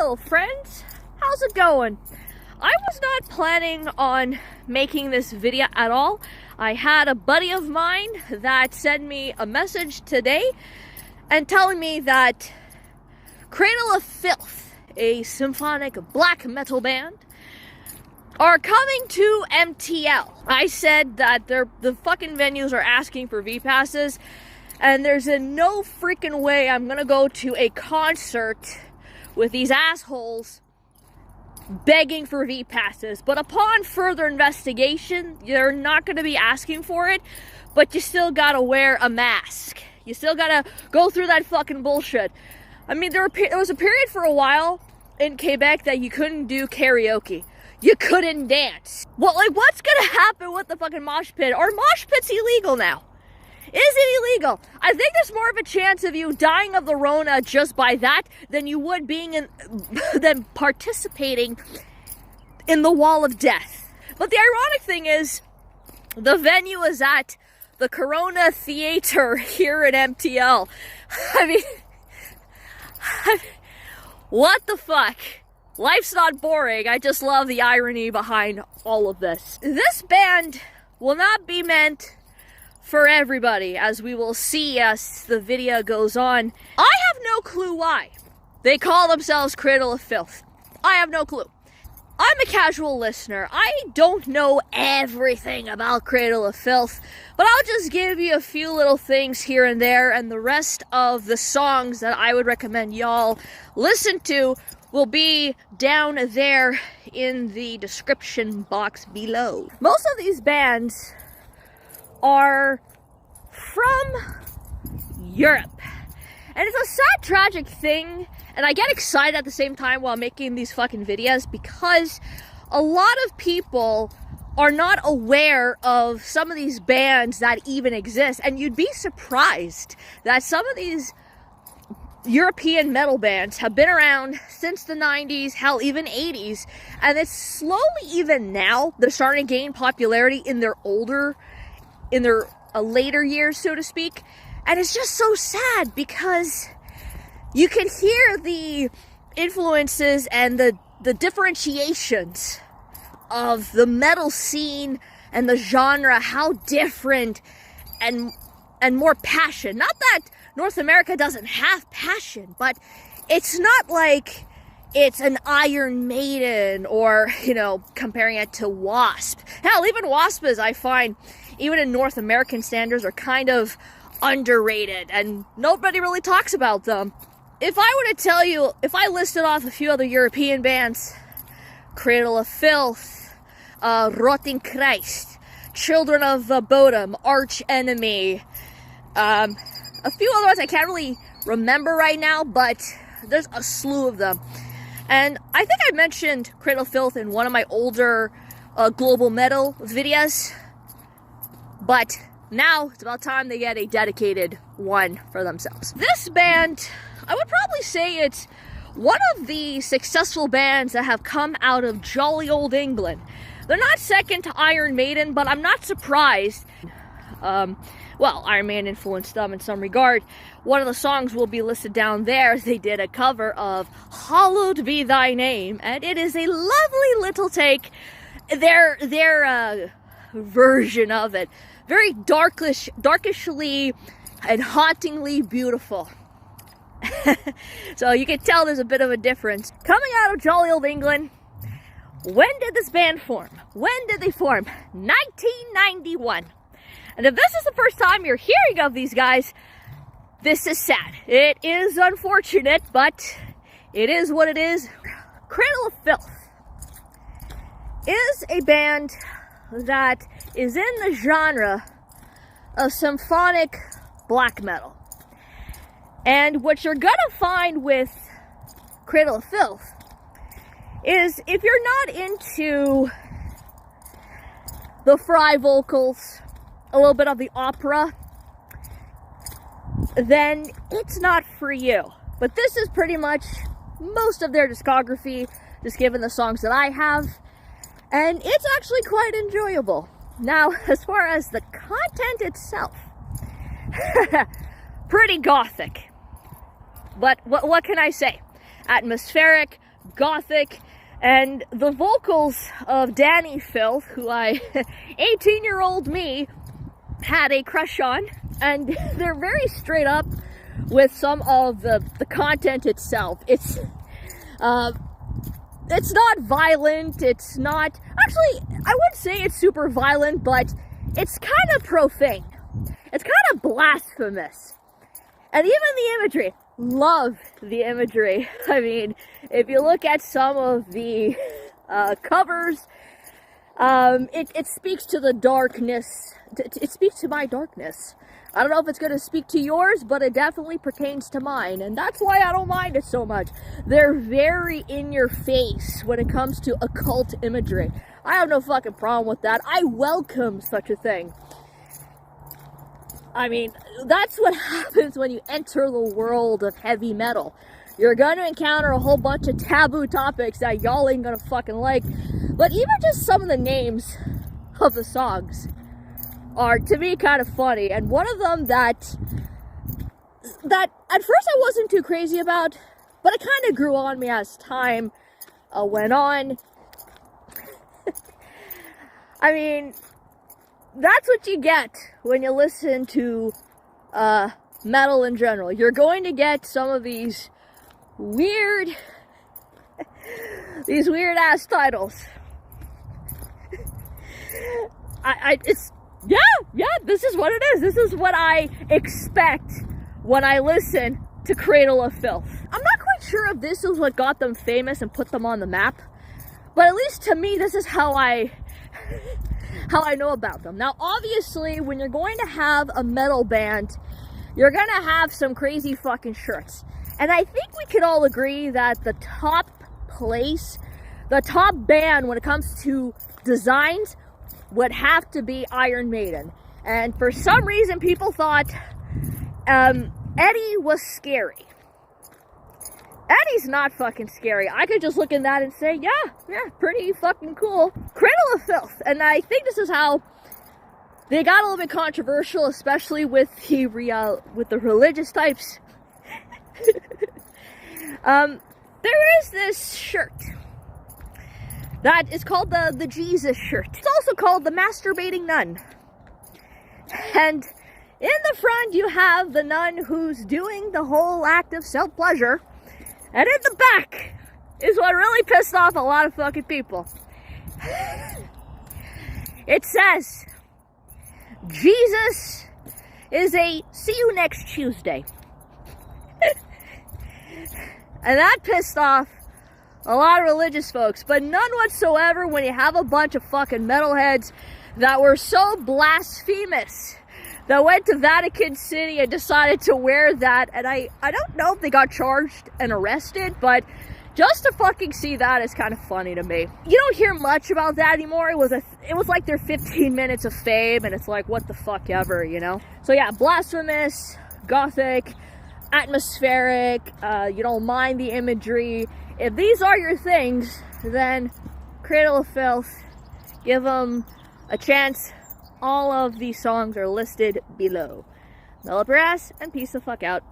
Hello friends, how's it going? I was not planning on making this video at all. I had a buddy of mine that sent me a message today and telling me that Cradle of Filth, a symphonic black metal band, are coming to MTL. I said that the fucking venues are asking for V-passes, and there's no freaking way I'm gonna go to a concert with these assholes begging for V-passes. But upon further investigation, you're not gonna be asking for it, but you still gotta wear a mask. You still gotta go through that fucking bullshit. I mean, there was a period for a while in Quebec that you couldn't do karaoke. You couldn't dance. Well, like, what's gonna happen with the fucking mosh pit? Are mosh pits illegal now? Is it illegal? I think there's more of a chance of you dying of the Rona just by that than you would than participating in the wall of death. But the ironic thing is, the venue is at the Corona Theater here at MTL. I mean, what the fuck? Life's not boring. I just love the irony behind all of this. This band will not be meant for everybody, as we will see as the video goes on. I have no clue why they call themselves Cradle of Filth. I have no clue. I'm a casual listener. I don't know everything about Cradle of Filth, but I'll just give you a few little things here and there, and the rest of the songs that I would recommend y'all listen to will be down there in the description box below. Most of these bands are from Europe. And it's a sad, tragic thing, and I get excited at the same time while making these fucking videos because a lot of people are not aware of some of these bands that even exist, and you'd be surprised that some of these European metal bands have been around since the 90s, hell, even 80s, and it's slowly, even now, they're starting to gain popularity in their later years, so to speak. And it's just so sad because you can hear the influences and the differentiations of the metal scene and the genre, how different and more passion. Not that North America doesn't have passion, but it's not like it's an Iron Maiden or, comparing it to Wasp. Hell, even Wasp, I find, even in North American standards, are kind of underrated, and nobody really talks about them. If I were to tell you, if I listed off a few other European bands, Cradle of Filth, Rotting Christ, Children of Bodom, Arch Enemy, a few other ones I can't really remember right now, but there's a slew of them. And I think I mentioned Cradle of Filth in one of my older global metal videos, but now it's about time they get a dedicated one for themselves. This band, I would probably say it's one of the successful bands that have come out of jolly old England. They're not second to Iron Maiden, but I'm not surprised. Well, Iron Maiden influenced them in some regard. One of the songs will be listed down there. They did a cover of Hallowed Be Thy Name, and it is a lovely little take. Their version of it. Very darkishly and hauntingly beautiful. So you can tell there's a bit of a difference. Coming out of jolly old England, when did this band form? When did they form? 1991. And if this is the first time you're hearing of these guys, this is sad. It is unfortunate, but it is what it is. Cradle of Filth is a band that is in the genre of symphonic black metal. And what you're gonna find with Cradle of Filth is, if you're not into the fry vocals, a little bit of the opera, then it's not for you. But this is pretty much most of their discography, just given the songs that I have, and it's actually quite enjoyable. Now, as far as the content itself, pretty gothic. But what can I say? Atmospheric, gothic, and the vocals of Danny Filth, who 18-year-old me had a crush on, and they're very straight up with some of the content itself. It's not violent, it's not, actually, I wouldn't say it's super violent, but it's kind of profane. It's kind of blasphemous. And even the imagery, love the imagery. I mean, if you look at some of the covers, it speaks to the darkness. It speaks to my darkness. I don't know if it's going to speak to yours, but it definitely pertains to mine. And that's why I don't mind it so much. They're very in your face when it comes to occult imagery. I have no fucking problem with that. I welcome such a thing. I mean, that's what happens when you enter the world of heavy metal. You're going to encounter a whole bunch of taboo topics that y'all ain't going to fucking like. But even just some of the names of the songs are, to me, kind of funny. And one of them that at first I wasn't too crazy about, but it kind of grew on me as time went on. I mean, that's what you get when you listen to metal in general. You're going to get some of these weird ass titles. Yeah, this is what it is. This is what I expect when I listen to Cradle of Filth. I'm not quite sure if this is what got them famous and put them on the map, but at least to me, this is how I know about them. Now, obviously, when you're going to have a metal band, you're going to have some crazy fucking shirts. And I think we can all agree that the top place, the top band when it comes to designs, would have to be Iron Maiden. And for some reason, people thought Eddie was scary. Eddie's not fucking scary. I could just look at that and say, yeah, pretty fucking cool. Cradle of Filth. And I think this is how they got a little bit controversial, especially with the religious types. There is this shirt that is called the Jesus shirt. It's also called the masturbating nun. And in the front, you have the nun who's doing the whole act of self-pleasure. And in the back is what really pissed off a lot of fucking people. It says, Jesus is a see you next Tuesday. And that pissed off a lot of religious folks, but none whatsoever when you have a bunch of fucking metalheads that were so blasphemous that went to Vatican City and decided to wear that. And I don't know if they got charged and arrested, but just to fucking see that is kind of funny to me. You don't hear much about that anymore. It was like their 15 minutes of fame, and it's like, what the fuck ever, you know? So yeah, blasphemous, gothic, atmospheric, you don't mind the imagery. If these are your things, then Cradle of Filth, give them a chance. All of these songs are listed below. Metal up your ass and peace the fuck out.